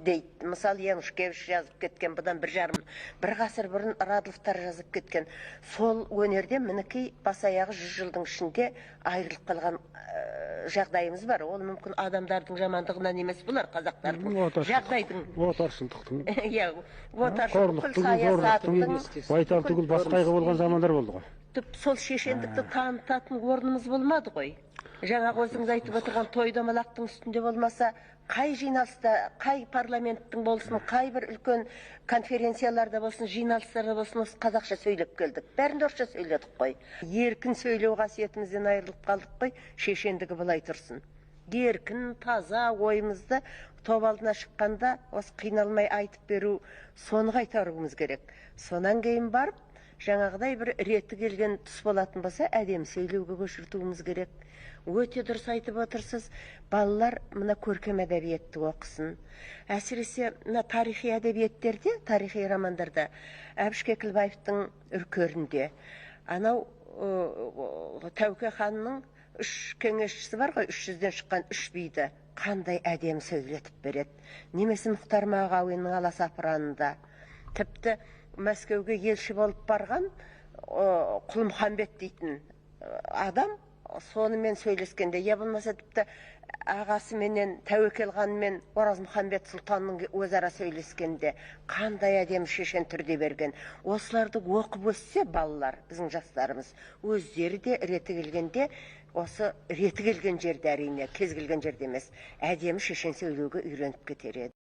дейді. Мысалы, Янушкевич жазып кеткен, бұдан бір ғасыр бұрын Радловтар жазып кеткен. Сол өнерде мінекей бас аяғы 100 жылдың ішінде айырылып қалған жағдайымыз бар. Ол мүмкін адамдардың жамандығынан емес, бұлар қазақтардың жағдайдың. Отаршылдықтың. Иә, отаршылдықтың, саясаттың, байтақ түгіл басқайғы болған замандар болды ғой. Сол шешендікті танытатын орнымыз болмады ғой. Жаңағы өзіңіз айтып отырған той-домалақтың үстінде болмаса, қай жиналыста, қай парламенттің болсын, қай бір үлкен конференцияларда болсын, жиналыстарда болсын, осы қазақша сөйлеп келдік. Бәрінде орысша сөйледік қой. Еркін сөйлеу қасиетімізден айырылып қалдық қой, шешендігі былай тұрсын. Еркін, таза ойымызды топ алдына шыққанда осы қиналмай айтып беру, соны қайтаруымыз керек. Сонан кейін барып, жаңағыдай бір реті келген тұс болатын болса, әдемі сөйлеуге көшіртуіміз керек. Өте дұрыс айтып отырсыз, балалар мына көркем әдебиетті оқысын. Әсіресе мына тарихи әдебиеттерде, тарихи романдарда, Әбіш Кекілбаевтың Үркерінде, анау Тәуке ханның 3 кеңесшісі бар ғой, 300-ден шыққан 3 биді қандай әдемі сөйлетіп береді. Немесе Мұхтар Мағауиннің Аласапыранында, тіпті Мәскеуге елші болып барған Құлмұхамбет дейтін адам сонымен сөйлескенде, я болмаса тіпті ағасыменен Тәуекел ханмен Оразмұхамбет сұлтанның өзара сөйлескенде қандай әдемі шешен түрде берген. Осыларды оқып өссе балалар, біздің жастарымыз, өздері де реті келгенде, осы реті келген жерде әрине, кез келген жерде емес, әдемі шешен сөйлеуге үйреніп кетер еді.